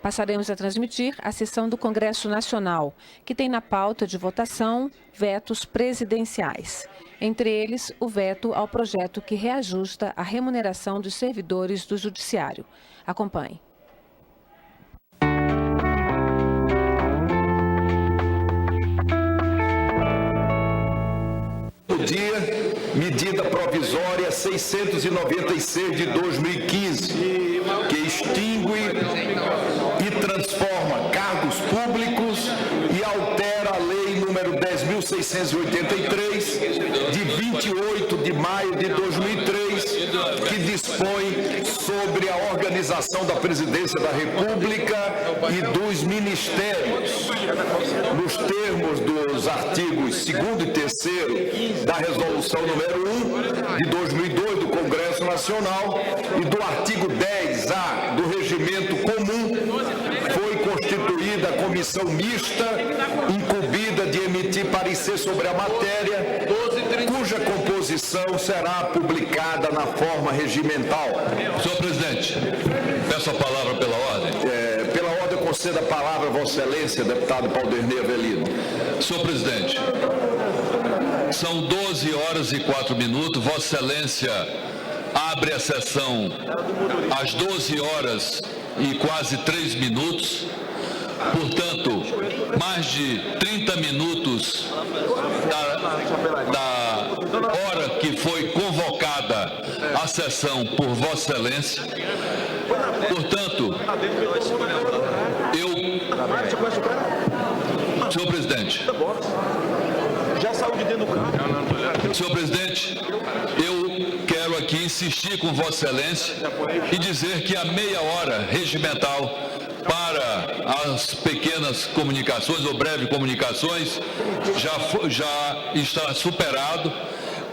Passaremos a transmitir a sessão do Congresso Nacional, que tem na pauta de votação vetos presidenciais. Entre eles, o veto ao projeto que reajusta a remuneração dos servidores do Judiciário. Acompanhe. Dia, medida provisória 696 de 2015, que extingue e transforma cargos públicos e altera a lei número 10.683, de 28 de maio de 2003, que dispõe sobre a organização da Presidência da República e dos ministérios, nos termos dos artigos 2º e 3º da Resolução número 1 de 2002 do Congresso Nacional e do artigo 10A do Regimento Comum, foi constituída a comissão mista, incumbida de emitir parecer sobre a matéria, cuja composição será publicada na forma regimental. Senhor presidente, peço a palavra pela ordem. Pela ordem, eu concedo a palavra a Vossa Excelência, deputado Paulderney Avelino. Senhor presidente, são 12 horas e 4 minutos. Vossa Excelência abre a sessão às 12 horas e quase 3 minutos. Portanto, mais de 30 minutos da hora que foi convocada a sessão por Vossa Excelência. Portanto, senhor presidente, senhor presidente, eu quero aqui insistir com Vossa Excelência e dizer que a meia hora regimental para as pequenas comunicações ou breves comunicações já está superado.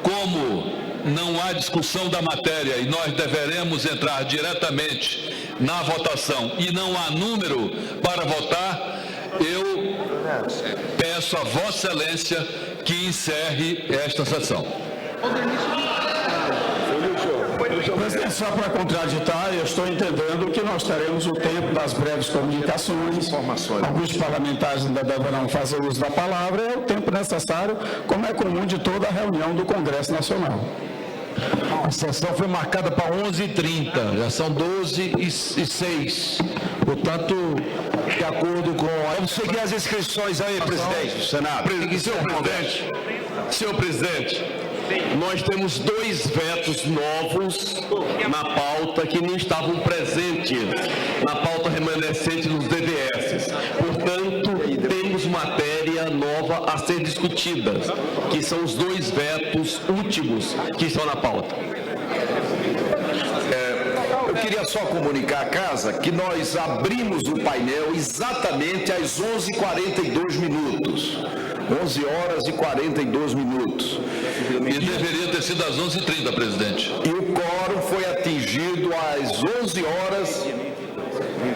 Como não há discussão da matéria e nós deveremos entrar diretamente na votação e não há número para votar, eu peço a Vossa Excelência que encerre esta sessão. Presidente, só para contraditar, eu estou entendendo que nós teremos o tempo das breves comunicações, alguns parlamentares ainda deverão fazer uso da palavra, é o tempo necessário, como é comum de toda a reunião do Congresso Nacional. A sessão foi marcada para 11h30, já são 12h06. Portanto, de acordo com... Vamos seguir as inscrições aí, presidente do Senado. Senhor presidente, nós temos 2 vetos novos na pauta que não estavam presentes na pauta remanescente dos DDS. Portanto, temos matéria nova a ser discutida, que são os 2 vetos últimos que estão na pauta. Eu queria só comunicar à Casa que nós abrimos o painel exatamente às 11h42 minutos. 11 horas e 42 minutos. E deveria ter sido às 11h30, presidente. E o quórum foi atingido às 11 horas,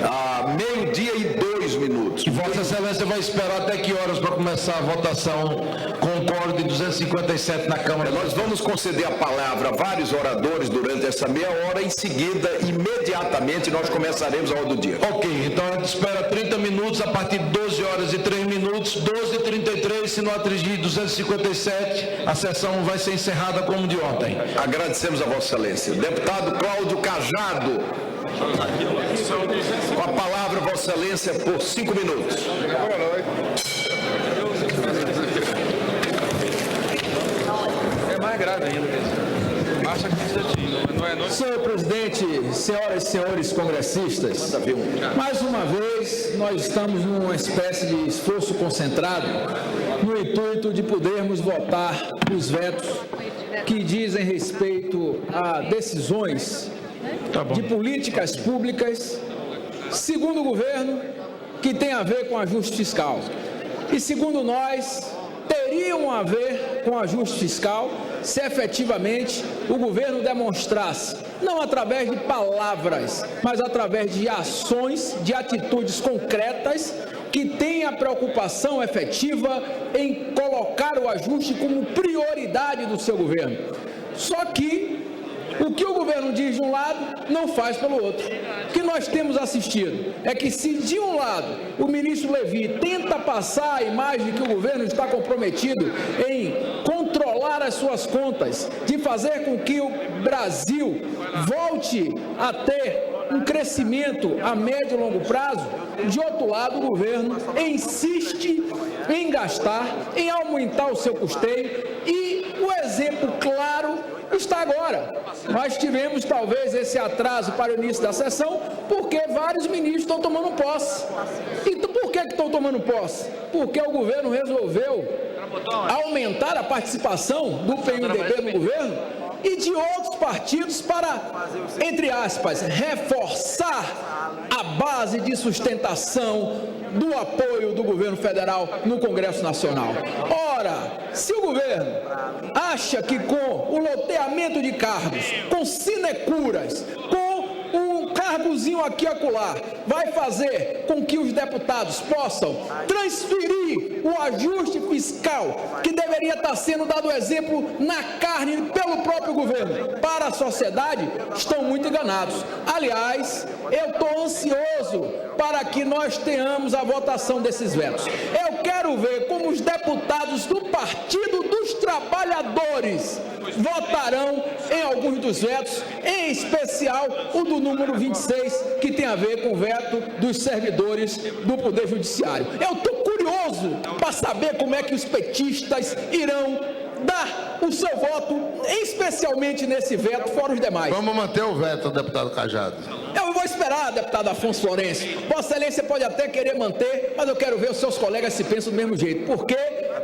a meio-dia e 2 minutos. E Vossa Excelência vai esperar até que horas para começar a votação com o quórum de 257 na Câmara? Nós vamos conceder a palavra a vários oradores durante essa meia hora. Em seguida, imediatamente, nós começaremos a ordem do dia. Ok, então a gente espera 30 minutos, a partir de 12 horas e 3 minutos, 12h33, se não atingir 257, a sessão vai ser encerrada como de ontem. Agradecemos a Vossa Excelência. Deputado Cláudio Cajado. Com a palavra, Vossa Excelência, por 5 minutos. É mais grave ainda. Baixa Senhor presidente, senhoras e senhores congressistas, mais uma vez nós estamos numa espécie de esforço concentrado no intuito de podermos votar os vetos que dizem respeito a decisões de políticas públicas, segundo o governo, que tem a ver com ajuste fiscal. E segundo nós, teriam a ver com ajuste fiscal se efetivamente o governo demonstrasse, não através de palavras, mas através de ações, de atitudes concretas, que tem a preocupação efetiva em colocar o ajuste como prioridade do seu governo. Só que o que o governo diz de um lado, não faz pelo outro. O que nós temos assistido é que, se de um lado o ministro Levi tenta passar a imagem que o governo está comprometido em controlar as suas contas, de fazer com que o Brasil volte a ter um crescimento a médio e longo prazo, de outro lado, o governo insiste em gastar, em aumentar o seu custeio, e o exemplo claro está agora. Nós tivemos talvez esse atraso para o início da sessão, porque vários ministros estão tomando posse. Então, por que estão tomando posse? Porque o governo resolveu aumentar a participação do PMDB no governo e de outros partidos para, entre aspas, reforçar a base de sustentação do apoio do governo federal no Congresso Nacional. Ora, se o governo acha que com o loteamento de cargos, com sinecuras, com um cargozinho aqui e acolá, vai fazer com que os deputados possam transferir o ajuste fiscal que deveria estar sendo dado exemplo na carne pelo próprio governo para a sociedade, estão muito enganados. Aliás, eu estou ansioso para que nós tenhamos a votação desses vetos. Eu quero ver como os deputados do Partido dos Trabalhadores votarão em alguns dos vetos, em especial o do número 26, que tem a ver com o veto dos servidores do Poder Judiciário. Eu estou curioso para saber como é que os petistas irão dar o seu voto, especialmente nesse veto, fora os demais. Vamos manter o veto, deputado Cajado. Eu vou esperar, deputado Afonso Florencio. Vossa Excelência pode até querer manter, mas eu quero ver os seus colegas se pensam do mesmo jeito. Porque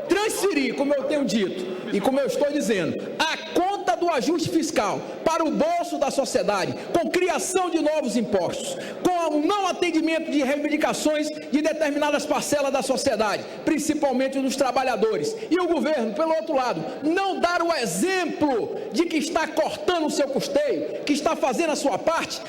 transferir, como eu tenho dito e como eu estou dizendo, a conta do ajuste fiscal para o bolso da sociedade, com criação de novos impostos, com o não atendimento de reivindicações de determinadas parcelas da sociedade, principalmente dos trabalhadores, e o governo, pelo outro lado, não dar o exemplo de que está cortando o seu custeio, que está fazendo a sua parte,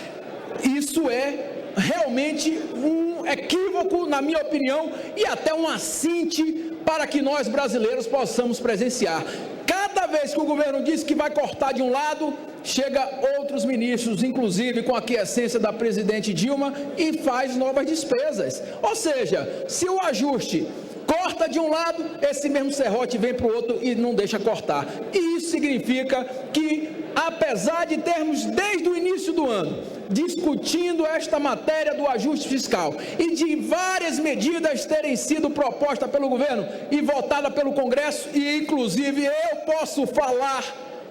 isso é realmente um equívoco, na minha opinião, e até um assinte para que nós brasileiros possamos presenciar. Cada vez que o governo diz que vai cortar de um lado, chega outros ministros, inclusive com a aquiescência da presidente Dilma, e faz novas despesas. Ou seja, se o ajuste corta de um lado, esse mesmo serrote vem para o outro e não deixa cortar. E isso significa que, apesar de termos desde o início do ano discutindo esta matéria do ajuste fiscal e de várias medidas terem sido propostas pelo governo e votadas pelo Congresso, e inclusive eu posso falar,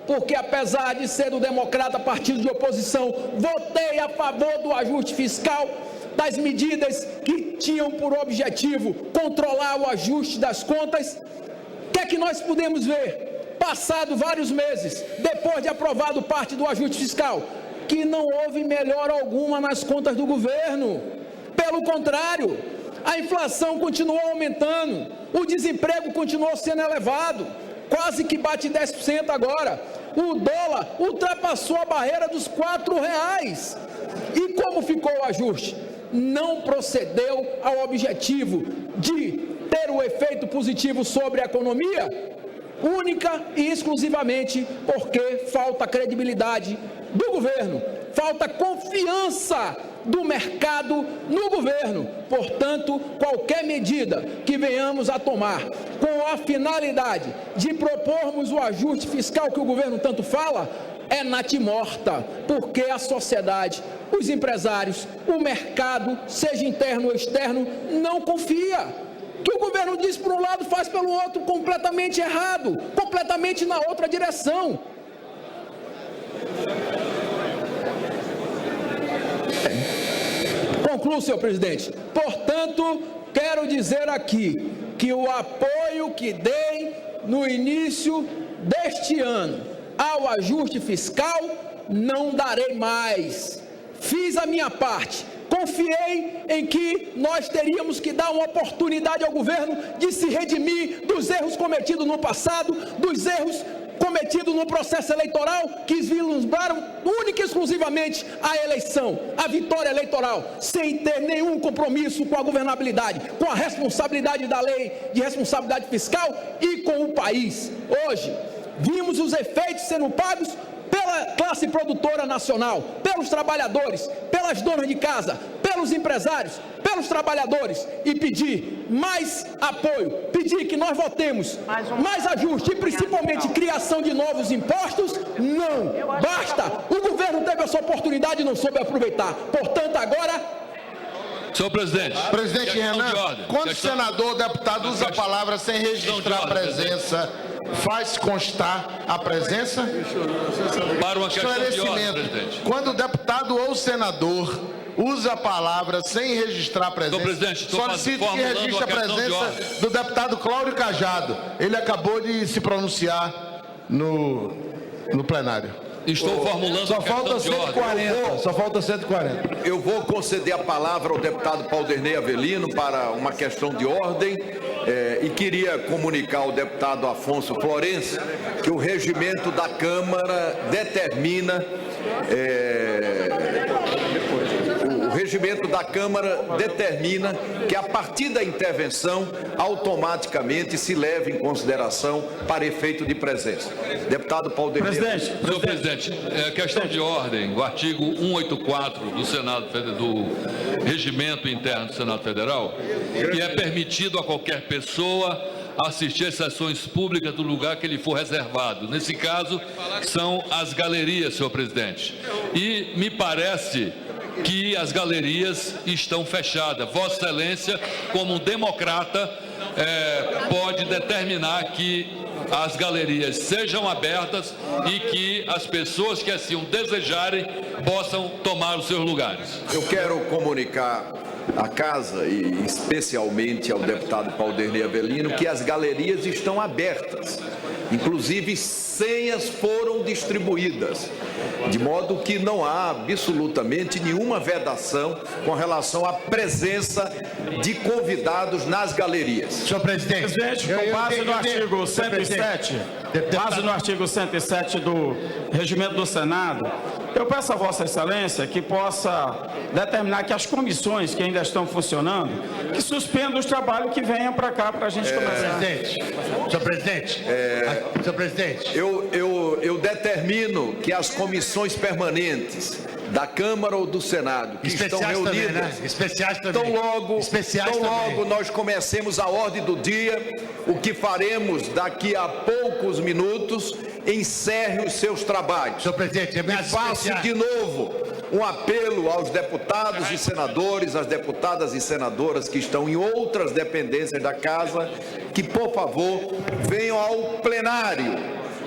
porque apesar de ser do Democrata, partido de oposição, votei a favor do ajuste fiscal, das medidas que tinham por objetivo controlar o ajuste das contas. O que é que nós podemos ver? Passado vários meses, depois de aprovado parte do ajuste fiscal, que não houve melhora alguma nas contas do governo. Pelo contrário, a inflação continuou aumentando, o desemprego continuou sendo elevado, quase que bate 10% agora. O dólar ultrapassou a barreira dos R$4. E como ficou o ajuste? Não procedeu ao objetivo de ter o efeito positivo sobre a economia, única e exclusivamente porque falta credibilidade do governo, falta confiança do mercado no governo. Portanto, qualquer medida que venhamos a tomar com a finalidade de propormos o ajuste fiscal que o governo tanto fala, é natimorta, porque a sociedade, os empresários, o mercado, seja interno ou externo, não confia. Que o governo diz por um lado, faz pelo outro, completamente errado, completamente na outra direção. Concluo, senhor presidente. Portanto, quero dizer aqui que o apoio que dei no início deste ano ao ajuste fiscal, não darei mais. Fiz a minha parte. Confiei em que nós teríamos que dar uma oportunidade ao governo de se redimir dos erros cometidos no passado, dos erros cometidos no processo eleitoral, que vislumbraram única e exclusivamente a eleição, a vitória eleitoral, sem ter nenhum compromisso com a governabilidade, com a responsabilidade da lei de responsabilidade fiscal e com o país. Hoje, vimos os efeitos sendo pagos pela classe produtora nacional, pelos trabalhadores, pelas donas de casa, pelos empresários, pelos trabalhadores e pedir mais apoio, pedir que nós votemos mais ajuste e principalmente criação de novos impostos, não basta. O governo teve essa oportunidade e não soube aproveitar. Portanto, agora... Senhor presidente. Presidente Renan, quando o senador ou deputado usa a palavra sem registrar a presença, faz constar a presença? Para uma questão de ordem, presidente. Quando o deputado ou senador usa a palavra sem registrar a presença, solicito que registre a presença do deputado Cláudio Cajado. Ele acabou de se pronunciar no plenário. Estou formulando só falta 140, só falta 140. Eu vou conceder a palavra ao deputado Paulderney Avelino para uma questão de ordem e queria comunicar ao deputado Afonso Florencio que o regimento da Câmara determina o regimento da Câmara determina que a partir da intervenção automaticamente se leve em consideração para efeito de presença. Deputado Paulderney. Senhor presidente, questão de ordem, o artigo 184 do Regimento Interno do Senado Federal, que é permitido a qualquer pessoa assistir às sessões públicas do lugar que lhe for reservado. Nesse caso, são as galerias, senhor presidente. E me parece que as galerias estão fechadas. Vossa Excelência, como um democrata, pode determinar que as galerias sejam abertas e que as pessoas que assim o desejarem possam tomar os seus lugares. Eu quero comunicar à Casa e especialmente ao deputado Paulderney Avelino que as galerias estão abertas. Inclusive, senhas foram distribuídas, de modo que não há absolutamente nenhuma vedação com relação à presença de convidados nas galerias. Senhor presidente, com base no artigo 107, no artigo 107 do Regimento do Senado, eu peço a Vossa Excelência que possa determinar que as comissões que ainda estão funcionando, que suspendam os trabalhos que venham para cá para a gente começar. Senhor presidente. Eu determino que as comissões permanentes da Câmara ou do Senado que estão reunidas, também, né? Especiais também. Tão logo nós comecemos a ordem do dia, o que faremos daqui a poucos minutos, encerre os seus trabalhos. Senhor presidente, faço de novo um apelo aos deputados e senadores, às deputadas e senadoras que estão em outras dependências da Casa, que, por favor, venham ao plenário.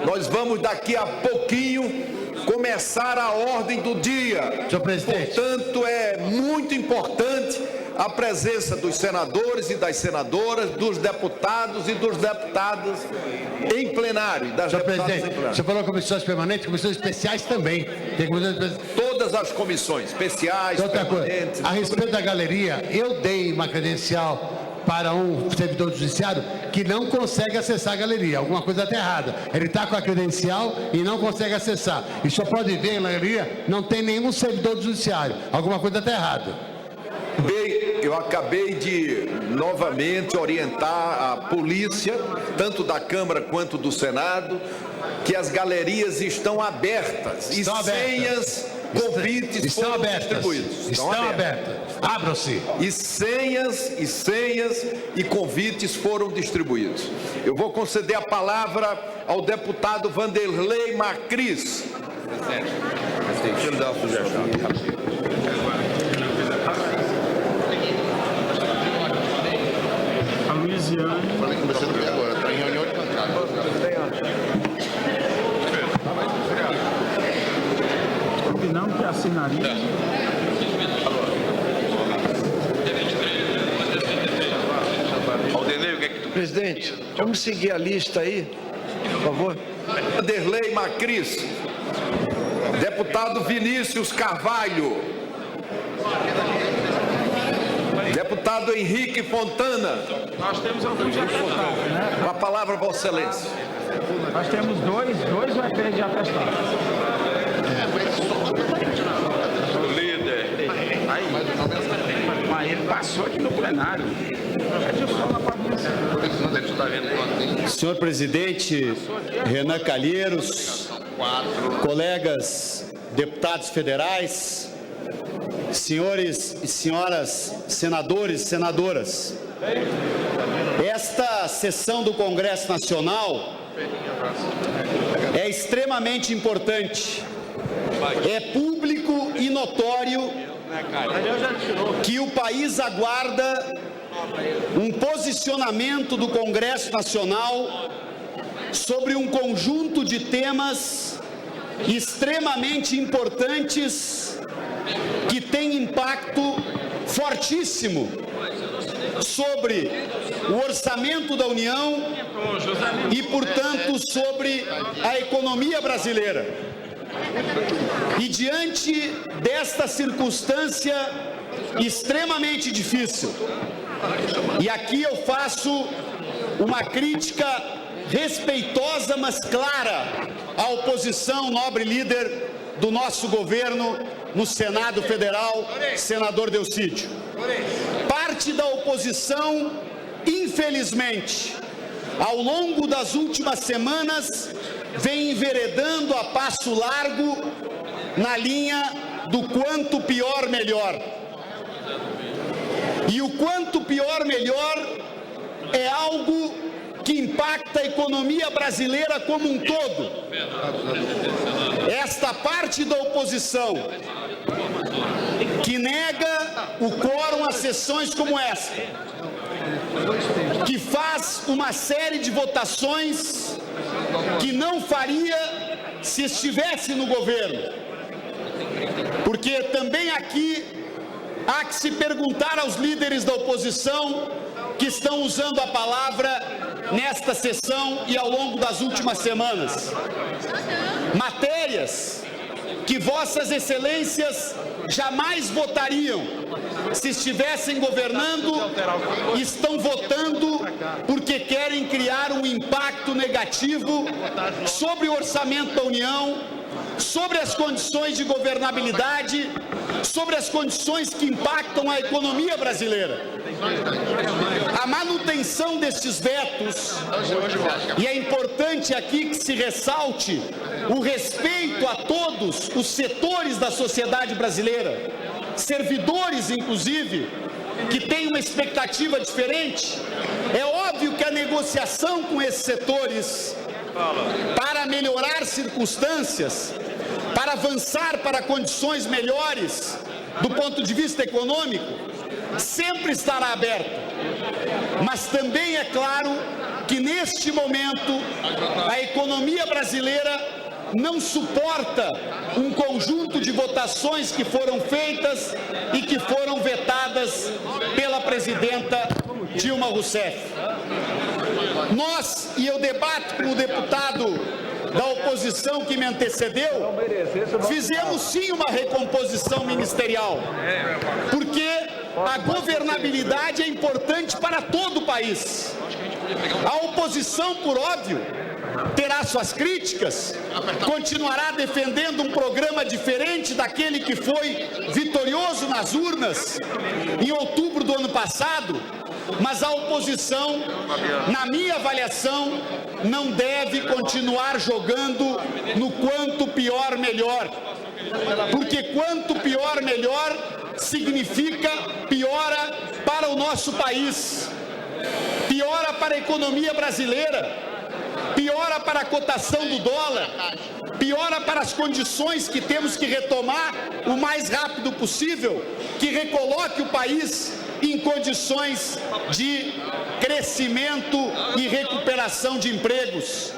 Nós vamos daqui a pouquinho começar a ordem do dia. Senhor presidente. Portanto, é muito importante a presença dos senadores e das senadoras, dos deputados e dos deputadas em plenário. Senhor presidente, você falou comissões permanentes, comissões especiais também. Tem todas as comissões, especiais, permanentes. A respeito da galeria, eu dei uma credencial para um servidor do judiciário que não consegue acessar a galeria. Alguma coisa está errada. Ele está com a credencial e não consegue acessar. E só pode ver na galeria, não tem nenhum servidor do judiciário. Alguma coisa está errada. Eu acabei de novamente orientar a polícia, tanto da Câmara quanto do Senado, que as galerias estão abertas. Senhas, convites foram distribuídos. Estão abertas. Abram-se. E senhas e convites foram distribuídos. Eu vou conceder a palavra ao deputado Vanderlei Macris. Deixa eu dar uma sugestão. Falei com você agora, está em reunião de bancada. Não que assinaria. Presidente, vamos seguir a lista aí, por favor. Vanderlei Macris, deputado Vinícius Carvalho, deputado Henrique Fontana. Nós temos alguns atestados, né? Com a palavra, Vossa Excelência. Nós temos dois VPs de atestado. Líder. Mas ele passou aqui no plenário. Senhor presidente, Renan Calheiros, colegas deputados federais, senhores e senhoras senadores e senadoras, esta sessão do Congresso Nacional é extremamente importante. É público e notório que o país aguarda um posicionamento do Congresso Nacional sobre um conjunto de temas extremamente importantes que tem impacto fortíssimo sobre o orçamento da União e, portanto, sobre a economia brasileira. E diante desta circunstância extremamente difícil, e aqui eu faço uma crítica respeitosa, mas clara, à oposição, nobre líder do nosso governo no Senado Federal, senador Delcídio. Parte da oposição, infelizmente, ao longo das últimas semanas, vem enveredando a passo largo na linha do quanto pior, melhor. E o quanto pior, melhor é algo que impacta a economia brasileira como um todo. Esta parte da oposição que nega o quórum a sessões como esta, que faz uma série de votações que não faria se estivesse no governo. Porque também aqui há que se perguntar aos líderes da oposição que estão usando a palavra nesta sessão e ao longo das últimas semanas. Matérias que vossas excelências jamais votariam se estivessem governando, estão votando porque querem criar um impacto negativo sobre o orçamento da União, sobre as condições de governabilidade, sobre as condições que impactam a economia brasileira. A manutenção destes vetos, e é importante aqui que se ressalte o respeito a todos os setores da sociedade brasileira, servidores inclusive, que têm uma expectativa diferente. É óbvio que a negociação com esses setores para melhorar circunstâncias, para avançar para condições melhores do ponto de vista econômico, sempre estará aberta. Mas também é claro que neste momento a economia brasileira não suporta um conjunto de votações que foram feitas e que foram vetadas pela presidenta Dilma Rousseff. Nós, e eu debato com o deputado da oposição que me antecedeu, fizemos sim uma recomposição ministerial, porque a governabilidade é importante para todo o país. A oposição, por óbvio, terá suas críticas, continuará defendendo um programa diferente daquele que foi vitorioso nas urnas em outubro do ano passado, mas a oposição, na minha avaliação, não deve continuar jogando no quanto pior, melhor. Porque quanto pior, melhor significa piora para o nosso país, piora para a economia brasileira, piora para a cotação do dólar, piora para as condições que temos que retomar o mais rápido possível, que recoloque o país em condições de crescimento e recuperação de empregos.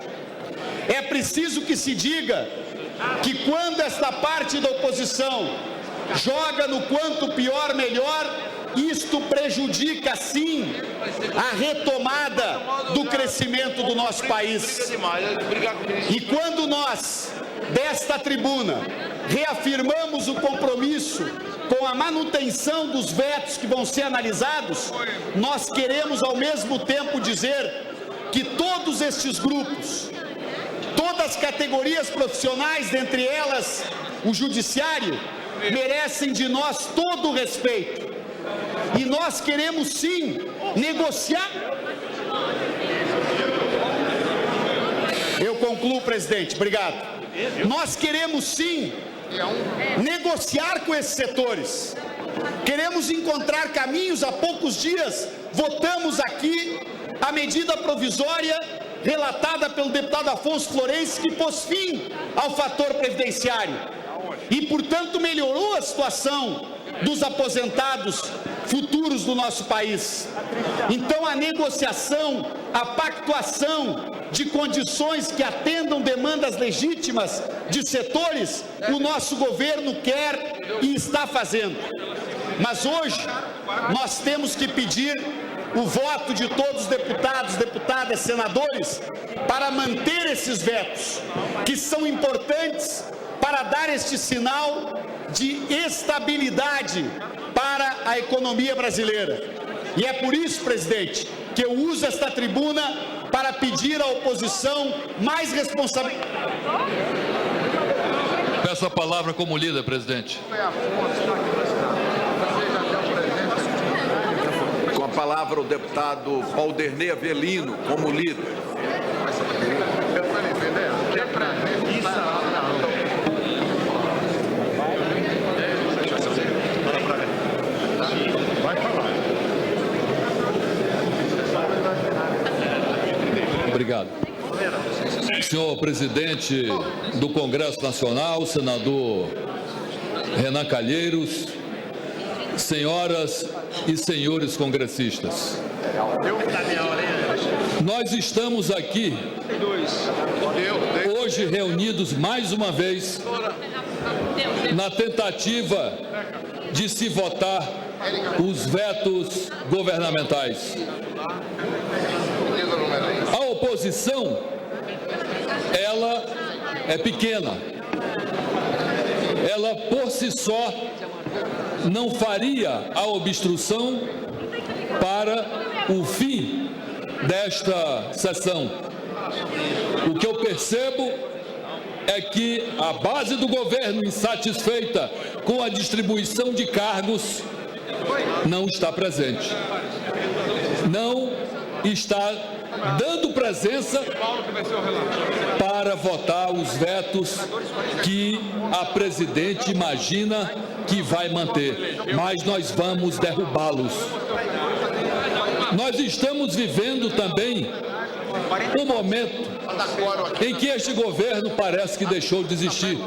É preciso que se diga que quando esta parte da oposição joga no quanto pior, melhor, isto prejudica, sim, a retomada do crescimento do nosso país. E quando nós, desta tribuna, reafirmamos o compromisso com a manutenção dos vetos que vão ser analisados, nós queremos ao mesmo tempo dizer que todos estes grupos, todas as categorias profissionais, dentre elas o judiciário, merecem de nós todo o respeito. E nós queremos sim negociar. Eu concluo, presidente. Obrigado. nós queremos sim negociar com esses setores. Queremos encontrar caminhos. Há poucos dias votamos aqui a medida provisória relatada pelo deputado Afonso Florencio, que pôs fim ao fator previdenciário e, portanto, melhorou a situação dos aposentados futuros do nosso país. Então, a negociação, a pactuação de condições que atendam demandas legítimas de setores, o nosso governo quer e está fazendo. Mas hoje, nós temos que pedir o voto de todos os deputados, deputadas, senadores, para manter esses vetos, que são importantes para dar este sinal de estabilidade para a economia brasileira. E é por isso, presidente, que eu uso esta tribuna para pedir à oposição mais responsabilidade. Peço a palavra como líder, presidente. Com a palavra o deputado Alderney Avelino, como líder. Obrigado. Senhor presidente do Congresso Nacional, senador Renan Calheiros, senhoras e senhores congressistas, nós estamos aqui hoje reunidos mais uma vez na tentativa de se votar os vetos governamentais. A oposição, ela é pequena. Ela por si só não faria a obstrução para o fim desta sessão. O que eu percebo é que a base do governo, insatisfeita com a distribuição de cargos, não está presente. Não está dando presença para votar os vetos que a presidente imagina que vai manter, mas nós vamos derrubá-los. Nós estamos vivendo também um momento em que este governo parece que deixou de existir.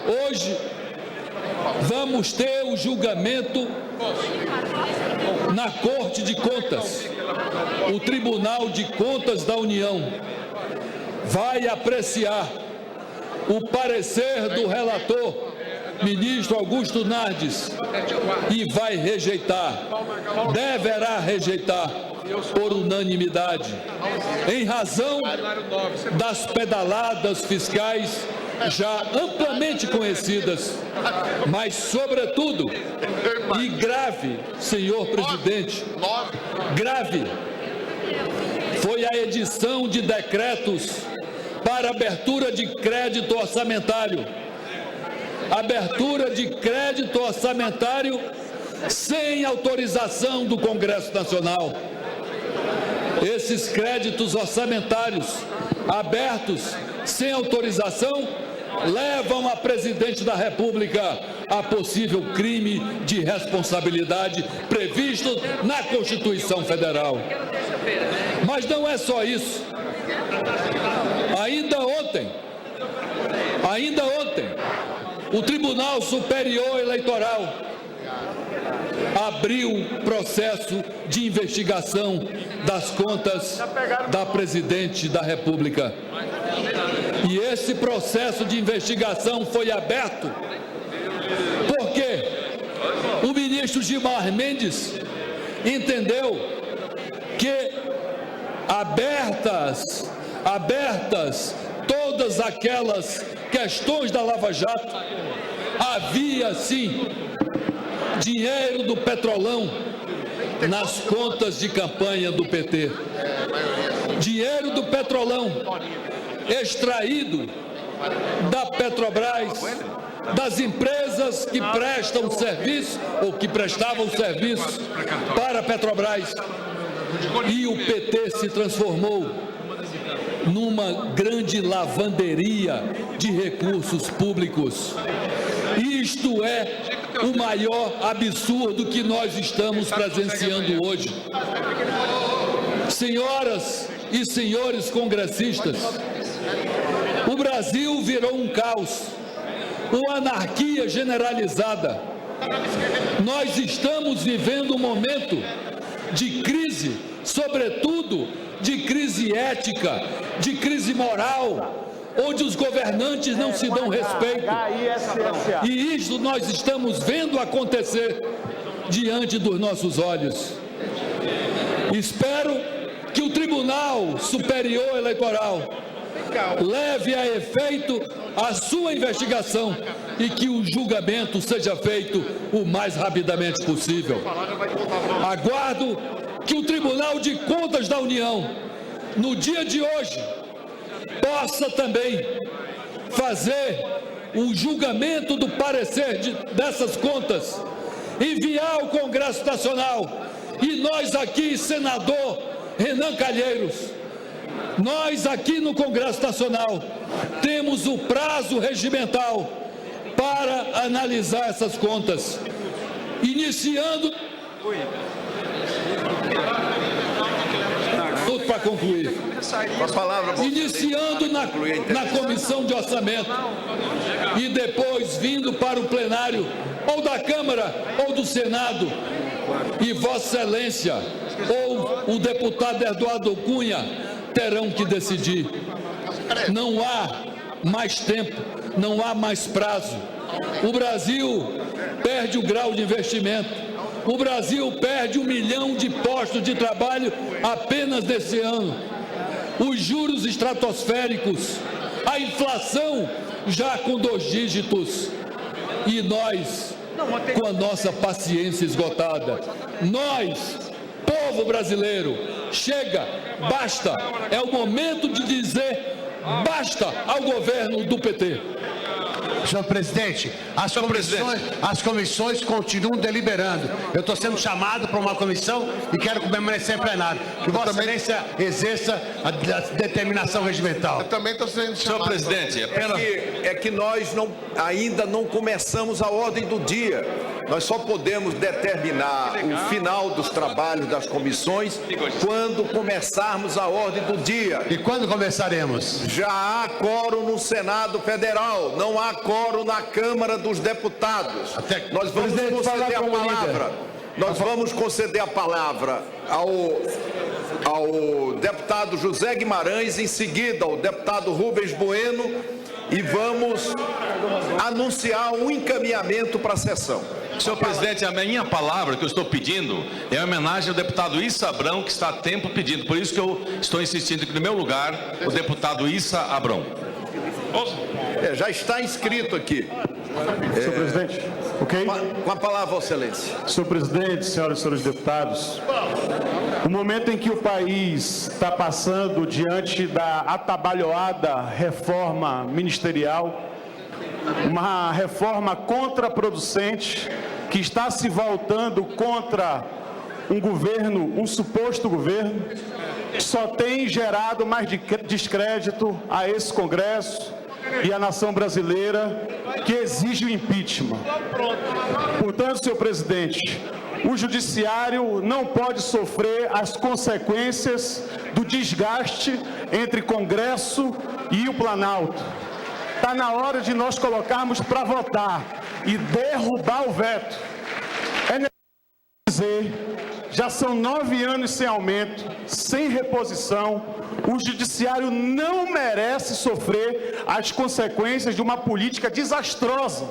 Hoje vamos ter o julgamento na Corte de Contas. O Tribunal de Contas da União vai apreciar o parecer do relator, ministro Augusto Nardes, e vai rejeitar, deverá rejeitar por unanimidade, em razão das pedaladas fiscais já amplamente conhecidas, mas sobretudo, e grave, senhor presidente, grave, foi a edição de decretos para abertura de crédito orçamentário. Abertura de crédito orçamentário sem autorização do Congresso Nacional. Esses créditos orçamentários abertos sem autorização levam a presidente da República a possível crime de responsabilidade previsto na Constituição Federal. Mas não é só isso. Ainda ontem, o Tribunal Superior Eleitoral abriu processo de investigação das contas da presidente da República. E esse processo de investigação foi aberto porque o ministro Gilmar Mendes entendeu que abertas todas aquelas questões da Lava Jato, havia sim dinheiro do Petrolão nas contas de campanha do PT. Dinheiro do Petrolão extraído da Petrobras, das empresas que prestam serviço ou que prestavam serviço para a Petrobras. E o PT se transformou numa grande lavanderia de recursos públicos. Isto é o maior absurdo que nós estamos presenciando hoje. Senhoras e senhores congressistas, o Brasil virou um caos, uma anarquia generalizada. Nós estamos vivendo um momento de crise, sobretudo de crise ética, de crise moral, onde os governantes não se dão respeito. E isso nós estamos vendo acontecer diante dos nossos olhos. Espero que o Tribunal Superior Eleitoral leve a efeito a sua investigação e que o julgamento seja feito o mais rapidamente possível. Aguardo que o Tribunal de Contas da União, no dia de hoje, possa também fazer o julgamento do parecer dessas contas, enviar ao Congresso Nacional, e nós aqui, senador Renan Calheiros, nós aqui no Congresso Nacional temos o prazo regimental para analisar essas contas, iniciando... Para concluir, iniciando na Comissão de Orçamento e depois vindo para o plenário ou da Câmara ou do Senado, e Vossa Excelência ou o deputado Eduardo Cunha terão que decidir. Não há mais tempo, não há mais prazo. O Brasil perde o grau de investimento. O Brasil perde 1 milhão de postos de trabalho apenas nesse ano. Os juros estratosféricos, a inflação já com 2 dígitos. E nós, com a nossa paciência esgotada, nós, povo brasileiro, chega, basta. É o momento de dizer basta ao governo do PT. Senhor presidente, as comissões continuam deliberando. Eu estou sendo chamado para uma comissão e quero permanecer em plenário. Que Vossa Excelência exerça a determinação regimental. Eu também estou sendo chamado. Senhor presidente, apenas... É que nós ainda não começamos a ordem do dia. Nós só podemos determinar o final dos trabalhos das comissões quando começarmos a ordem do dia. E quando começaremos? Já há quórum no Senado Federal, não há quórum na Câmara dos Deputados. Nós vamos conceder a palavra. Nós vamos conceder a palavra ao deputado José Guimarães, em seguida ao deputado Rubens Bueno, e vamos anunciar um encaminhamento para a sessão. Senhor presidente, a minha palavra que eu estou pedindo é em homenagem ao deputado Issa Abrão, que está há tempo pedindo. Por isso que eu estou insistindo que, no meu lugar, o deputado Issa Abrão. Já está inscrito aqui. Senhor presidente, ok? Com a palavra, Vossa Excelência. Senhor presidente, senhoras e senhores deputados, o momento em que o país está passando diante da atabalhoada reforma ministerial, uma reforma contraproducente que está se voltando contra um governo, um suposto governo, que só tem gerado mais descrédito a esse Congresso e à nação brasileira, que exige o impeachment. Portanto, senhor presidente, o judiciário não pode sofrer as consequências do desgaste entre Congresso e o Planalto. Está na hora de nós colocarmos para votar e derrubar o veto. É necessário dizer, já são 9 anos sem aumento, sem reposição. O judiciário não merece sofrer as consequências de uma política desastrosa,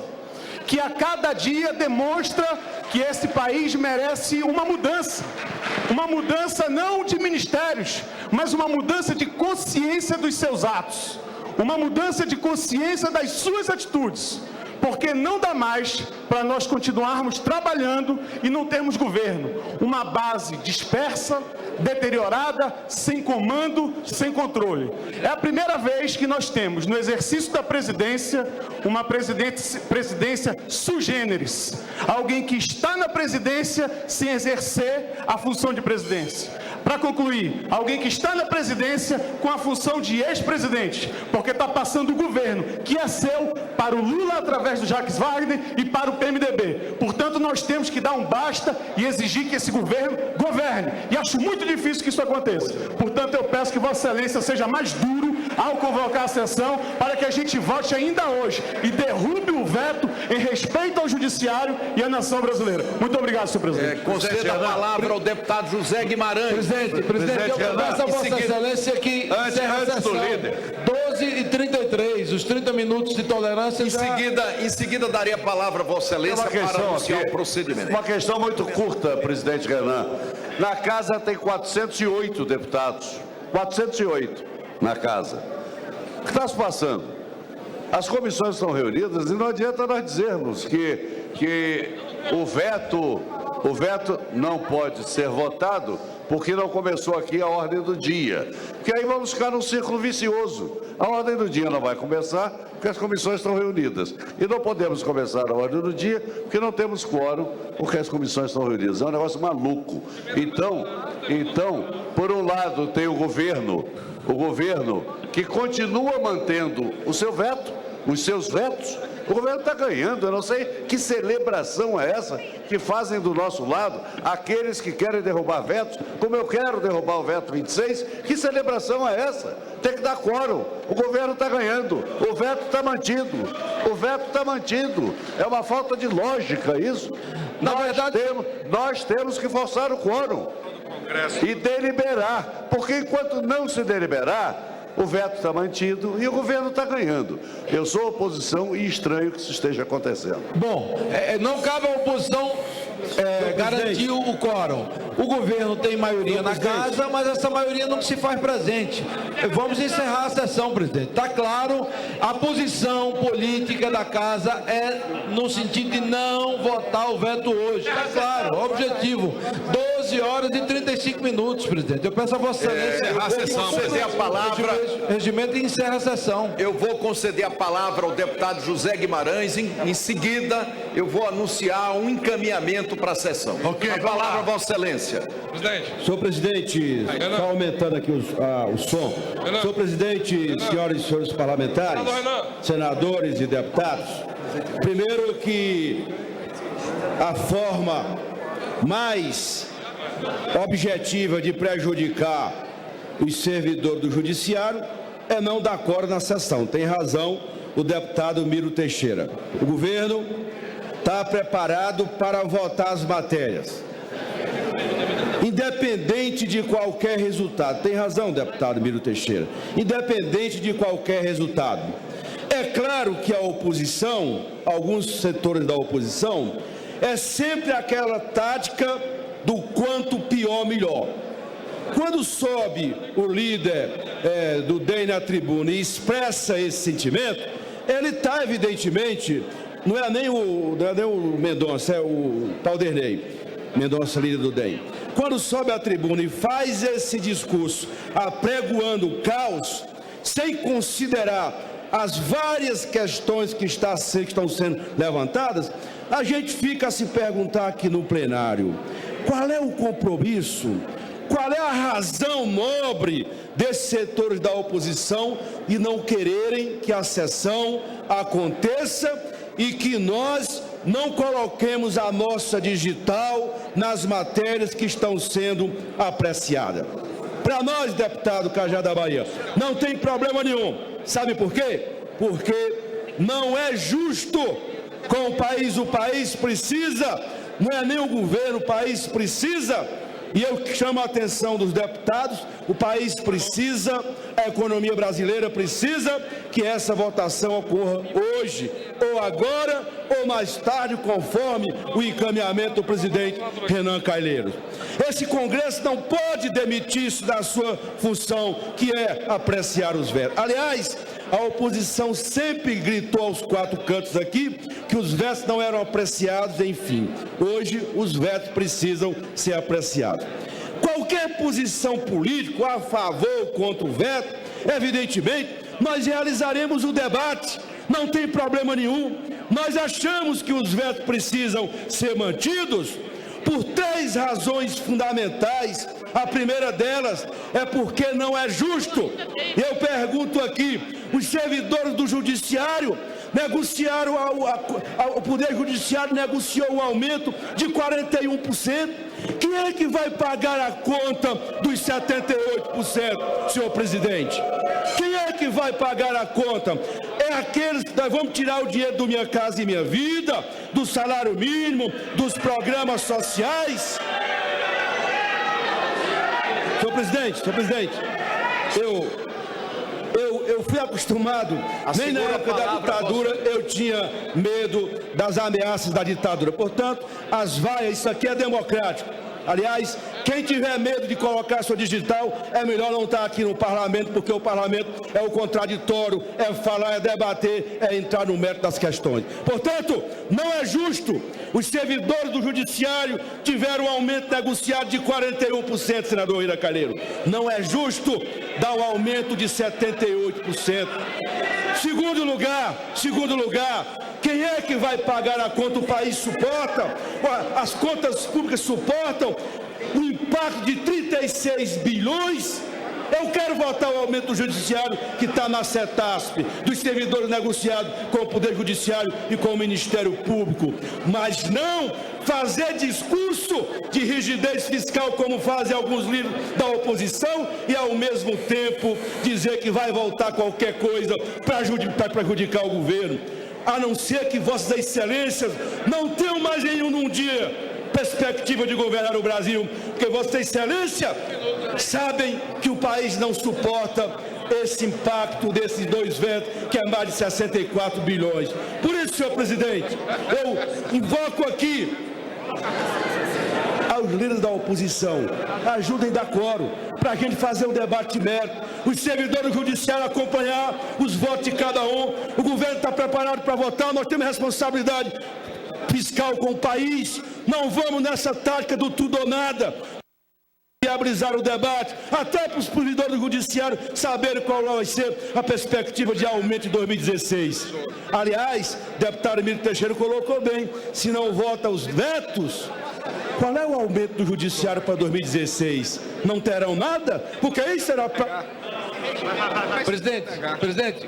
que a cada dia demonstra que esse país merece uma mudança não de ministérios, mas uma mudança de consciência dos seus atos, uma mudança de consciência das suas atitudes, porque não dá mais para nós continuarmos trabalhando e não termos governo. Uma base dispersa, deteriorada, sem comando, sem controle. É a primeira vez que nós temos, no exercício da presidência, uma presidência sui generis. Alguém que está na presidência sem exercer a função de presidência. Para concluir, alguém que está na presidência com a função de ex-presidente, porque está passando o governo, que é seu, para o Lula através do Jacques Wagner e para o PMDB. Portanto, nós temos que dar um basta e exigir que esse governo governe. E acho muito difícil que isso aconteça. Portanto, eu peço que Vossa Excelência seja mais duro ao convocar a sessão para que a gente vote ainda hoje e derrube o veto em respeito ao Judiciário e à nação brasileira. Muito obrigado, senhor presidente. Conceda a palavra ao deputado José Guimarães. Presidente, eu peço a Vossa Excelência que encerre a sessão. 12h33, os 30 minutos de tolerância. Em seguida darei a palavra a Vossa Excelência para anunciar o procedimento. Uma questão muito curta, presidente Renan. Na casa tem 408 deputados. 408 na casa. O que está se passando? As comissões estão reunidas e não adianta nós dizermos que o veto não pode ser votado porque não começou aqui a ordem do dia. Porque aí vamos ficar num círculo vicioso. A ordem do dia não vai começar porque as comissões estão reunidas. E não podemos começar a ordem do dia porque não temos quórum porque as comissões estão reunidas. É um negócio maluco. Então, por um lado tem o governo que continua mantendo o seu veto, os seus vetos. O governo está ganhando, eu não sei que celebração é essa que fazem do nosso lado aqueles que querem derrubar vetos, como eu quero derrubar o veto 26, que celebração é essa? Tem que dar quórum, o governo está ganhando, o veto está mantido, é uma falta de lógica isso. Nós temos que forçar o quórum e deliberar, porque enquanto não se deliberar, o veto está mantido e o governo está ganhando. Eu sou oposição e estranho que isso esteja acontecendo. Bom, não cabe à oposição garantir o quórum. O governo tem maioria na casa, mas essa maioria não se faz presente. Vamos encerrar a sessão, presidente. Está claro, a posição política da casa é no sentido de não votar o veto hoje. Está claro, objetivo. 12h35, presidente. Eu peço a Vossa Excelência encerrar a sessão, conceder a palavra. Regimento e encerra a sessão. Eu vou conceder a palavra ao deputado José Guimarães. Em seguida, eu vou anunciar um encaminhamento para a sessão. A palavra a Vossa Excelência. Presidente. Senhor presidente, está aumentando aqui o som. Senhor presidente, senhoras e senhores parlamentares, senadores e deputados, primeiro que a forma mais objetiva de prejudicar os servidores do Judiciário é não dar quórum na sessão. Tem razão o deputado Miro Teixeira. O governo está preparado para votar as matérias, independente de qualquer resultado. Tem razão, deputado Miro Teixeira. Independente de qualquer resultado. É claro que a oposição, alguns setores da oposição, é sempre aquela tática do quanto pior, melhor. Quando sobe o líder do DEM na tribuna e expressa esse sentimento, ele está, evidentemente, não é nem o Mendonça, é o Paulderney Mendonça, líder do DEM. Quando sobe à tribuna e faz esse discurso apregoando o caos, sem considerar as várias questões que estão sendo levantadas, a gente fica a se perguntar aqui no plenário, qual é o compromisso, qual é a razão nobre desses setores da oposição de não quererem que a sessão aconteça e que nós não coloquemos a nossa digital nas matérias que estão sendo apreciadas. Para nós, deputado Cajá da Bahia, não tem problema nenhum. Sabe por quê? Porque não é justo com o país precisa, não é nem o governo, o país precisa, e eu chamo a atenção dos deputados, o país precisa, a economia brasileira precisa que essa votação ocorra hoje, ou agora, ou mais tarde, conforme o encaminhamento do presidente Renan Calheiros. Esse Congresso não pode demitir-se da sua função, que é apreciar os vetos. Aliás, a oposição sempre gritou aos quatro cantos aqui que os vetos não eram apreciados, enfim. Hoje, os vetos precisam ser apreciados. Qualquer posição política a favor ou contra o veto, evidentemente, nós realizaremos o debate, não tem problema nenhum. Nós achamos que os vetos precisam ser mantidos por 3 razões fundamentais. A primeira delas é porque não é justo. Eu pergunto aqui, os servidores do Judiciário negociaram, o Poder Judiciário negociou um aumento de 41%. Quem é que vai pagar a conta dos 78%, senhor presidente? Quem é que vai pagar a conta? É aqueles que nós vamos tirar o dinheiro do Minha Casa e Minha Vida, do salário mínimo, dos programas sociais? Senhor presidente, eu fui acostumado, nem na época da ditadura eu tinha medo das ameaças da ditadura. Portanto, as vaias, isso aqui é democrático. Aliás, quem tiver medo de colocar sua digital, é melhor não estar aqui no parlamento, porque o parlamento é o contraditório, é falar, é debater, é entrar no mérito das questões. Portanto, não é justo. Os servidores do Judiciário tiveram um aumento negociado de 41%, senador Ira Calheiro. Não é justo dar um aumento de 78%. Segundo lugar, quem é que vai pagar a conta? O país suporta? As contas públicas suportam o impacto de 36 bilhões? Eu quero votar o aumento do Judiciário, que está na CETASP, dos servidores negociados com o Poder Judiciário e com o Ministério Público, mas não fazer discurso de rigidez fiscal, como fazem alguns líderes da oposição, e ao mesmo tempo dizer que vai voltar qualquer coisa para prejudicar o governo. A não ser que Vossas Excelências não tenham mais nenhum dia perspectiva de governar o Brasil, porque Vossa Excelência sabem que o país não suporta esse impacto desses 2 vetos, que é mais de 64 bilhões. Por isso, senhor presidente, eu invoco aqui aos líderes da oposição, ajudem a dar quórum, para a gente fazer um debate mérito, os servidores do Judiciário acompanhar os votos de cada um. O governo está preparado para votar, nós temos responsabilidade fiscal com o país. Não vamos nessa tática do tudo ou nada. Viabilizar o debate, até para os servidores do Judiciário saberem qual vai ser a perspectiva de aumento em 2016. Aliás, o deputado Emílio Teixeira colocou bem, se não vota os vetos, qual é o aumento do Judiciário para 2016? Não terão nada? Porque aí será para... Presidente,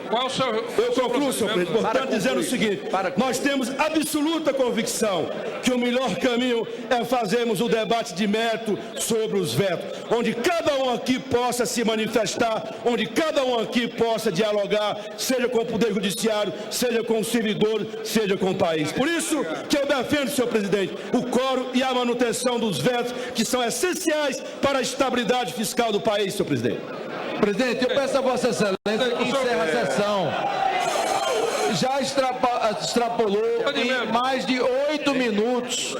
qual o seu... Eu concluo, senhor presidente, portanto, dizendo o seguinte, nós temos absoluta convicção que o melhor caminho é fazermos o debate de mérito sobre os vetos, onde cada um aqui possa se manifestar, onde cada um aqui possa dialogar, seja com o Poder Judiciário, seja com o servidor, seja com o país. Por isso que eu defendo, senhor presidente, o quórum e a manutenção dos vetos, que são essenciais para a estabilidade fiscal do país, senhor presidente. Presidente, eu peço a Vossa Excelência que encerre a sessão. Já extrapolou em mais de 8 minutos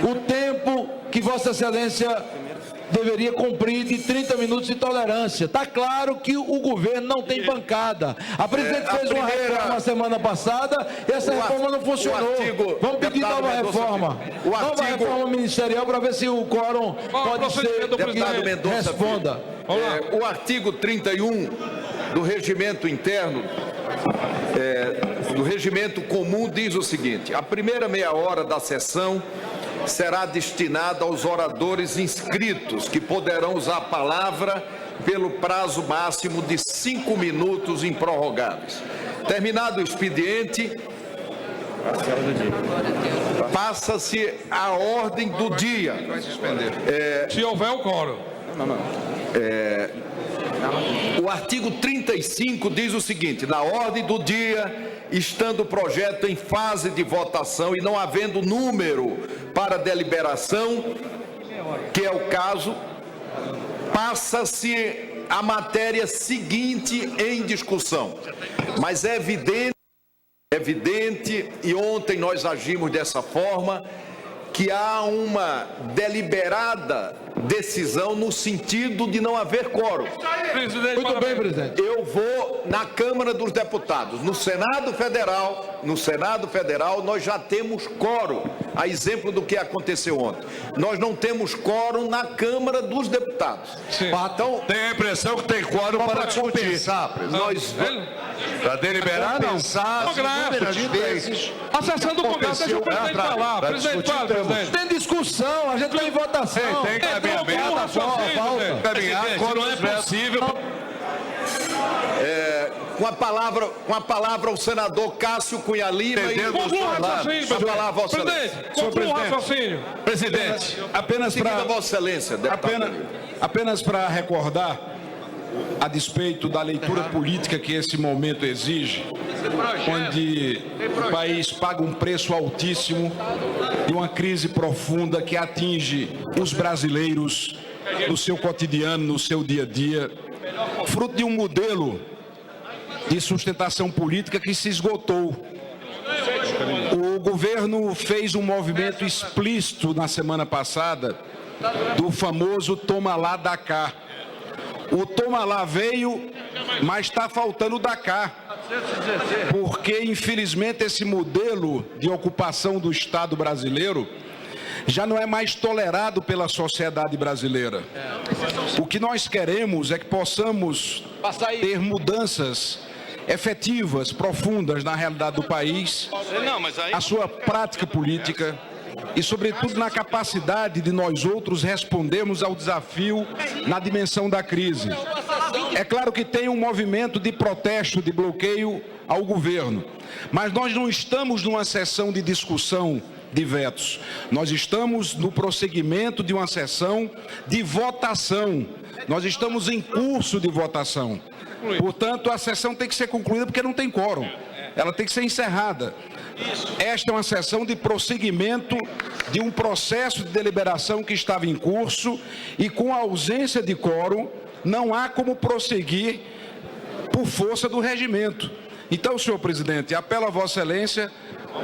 o tempo que Vossa Excelência deveria cumprir de 30 minutos de tolerância. Está claro que o governo não tem bancada. A presidente fez uma reforma semana passada e essa reforma não funcionou. Vamos pedir nova reforma. Nova reforma ministerial para ver se o quórum pode ser... Deputado Mendonça, responda. O artigo 31 do regimento interno, do regimento comum, diz o seguinte: a primeira meia hora da sessão será destinada aos oradores inscritos, que poderão usar a palavra pelo prazo máximo de 5 minutos improrrogáveis. Terminado o expediente, passa-se a ordem do dia. Se houver o quórum. O artigo 35 diz o seguinte: na ordem do dia, estando o projeto em fase de votação e não havendo número para deliberação, que é o caso, passa-se a matéria seguinte em discussão. Mas é evidente, e ontem nós agimos dessa forma, que há uma deliberada decisão no sentido de não haver quórum. Muito bem, presidente. Eu vou na Câmara dos Deputados. No Senado Federal nós já temos quórum, a exemplo do que aconteceu ontem. Nós não temos quórum na Câmara dos Deputados. Sim. Então, tem a impressão que tem quórum para discutir. Nós Está deliberado? Congresso. Vezes. A sessão do Congresso, deixa o presidente falar. Presidente, fala, presidente. Tem discussão, a gente está em votação. Tem caminhamento. Não é possível. Com a palavra o senador Cássio Cunha Lima. Conclua o raciocínio, presidente. Conclua o raciocínio. Presidente, Apenas para Vossa Excelência, deputado. apenas para recordar, a despeito da leitura política que esse momento exige, onde o país paga um preço altíssimo de uma crise profunda que atinge os brasileiros no seu cotidiano, no seu dia a dia, fruto de um modelo de sustentação política que se esgotou. O governo fez um movimento explícito na semana passada do famoso toma lá, dá cá. O toma lá veio, mas está faltando o dá cá. Porque, infelizmente, esse modelo de ocupação do Estado brasileiro já não é mais tolerado pela sociedade brasileira. O que nós queremos é que possamos ter mudanças efetivas, profundas na realidade do país, a sua prática política e, sobretudo, na capacidade de nós outros respondermos ao desafio na dimensão da crise. É claro que tem um movimento de protesto, de bloqueio ao governo, mas nós não estamos numa sessão de discussão de vetos. Nós estamos no prosseguimento de uma sessão de votação. Nós estamos em curso de votação. Portanto, a sessão tem que ser concluída porque não tem quórum. Ela tem que ser encerrada. Esta é uma sessão de prosseguimento de um processo de deliberação que estava em curso e, com a ausência de quórum, não há como prosseguir por força do regimento. Então, senhor presidente, apelo a Vossa Excelência,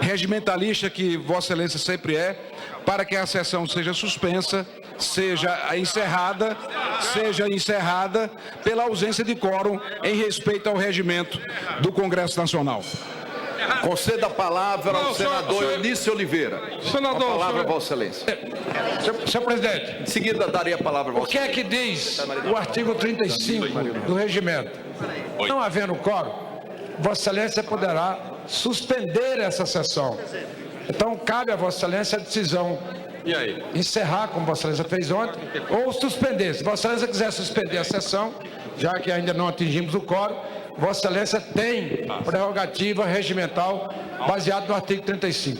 regimentalista que Vossa Excelência sempre é, para que a sessão seja suspensa, seja encerrada pela ausência de quórum em respeito ao regimento do Congresso Nacional. Conceda a palavra ao senador Eunício Oliveira. Senador, a palavra a Vossa Excelência. Senhor presidente, em seguida daria a palavra a Vossa Excelência. O que é que diz o artigo 35 do regimento? Não havendo quórum, Vossa Excelência poderá suspender essa sessão. Então, cabe a Vossa Excelência a decisão. E aí? Encerrar, como Vossa Excelência fez ontem, ou suspender. Se Vossa Excelência quiser suspender a sessão, já que ainda não atingimos o quórum, Vossa Excelência tem prerrogativa regimental baseado no artigo 35.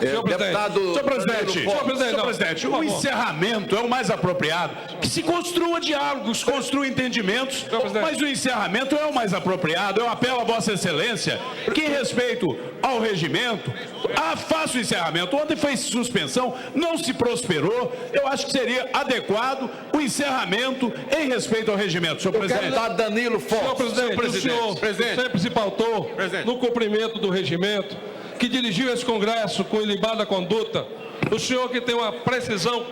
Senhor presidente, o encerramento é o mais apropriado. Que se construa diálogos, construa entendimentos, mas o encerramento é o mais apropriado. Eu apelo a Vossa Excelência que, em respeito ao regimento, faça o encerramento. Ontem foi suspensão, não se prosperou. Eu acho que seria adequado o encerramento em respeito ao regimento. Senhor presidente. Deputado Danilo Forte. Senhor presidente, o senhor sempre se pautou no cumprimento do regimento, que dirigiu esse Congresso com ilibada conduta. O senhor que tem uma precisão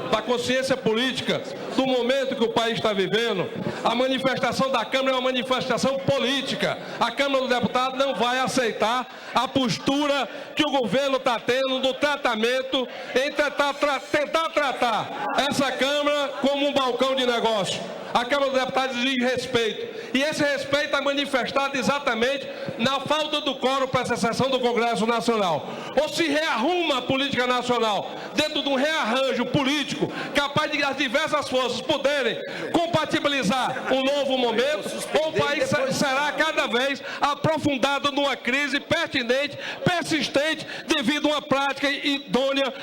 da consciência política do momento que o país está vivendo. A manifestação da Câmara é uma manifestação política. A Câmara dos Deputados não vai aceitar a postura que o governo está tendo no tratamento em tentar tratar essa Câmara como um balcão de negócio. A Câmara dos Deputados exige respeito. E esse respeito é manifestado exatamente na falta do quórum para essa sessão do Congresso Nacional. Ou se rearruma a política nacional dentro de um rearranjo político capaz de as diversas forças poderem compatibilizar um novo momento, ou o país será cada vez aprofundado numa crise pertinente, persistente, devido a uma prática idônea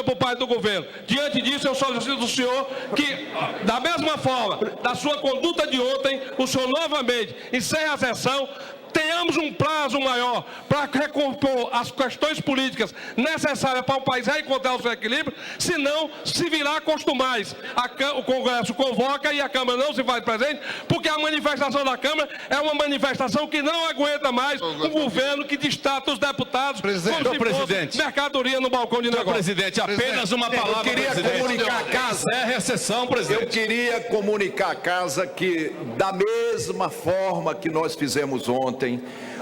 por parte do governo. Diante disso, eu solicito do senhor que, da mesma forma, da sua conduta de ontem, o senhor novamente encerre a sessão, tenhamos um prazo maior para recompor as questões políticas necessárias para o país reencontrar o seu equilíbrio, senão se virá costumais. O Congresso convoca e a Câmara não se faz presente, porque a manifestação da Câmara é uma manifestação que não aguenta mais um governo que destrata os deputados como se fosse mercadoria no balcão de negócio. Presidente, apenas uma palavra. Eu queria comunicar a casa. É recessão, presidente. Eu queria comunicar a casa que, da mesma forma que nós fizemos ontem,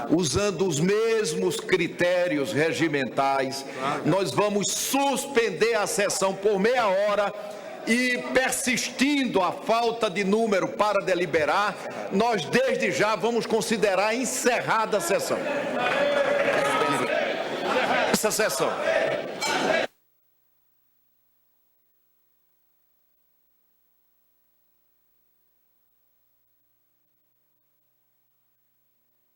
usando os mesmos critérios regimentais, nós vamos suspender a sessão por meia hora e persistindo a falta de número para deliberar, nós desde já vamos considerar encerrada a sessão. Essa sessão.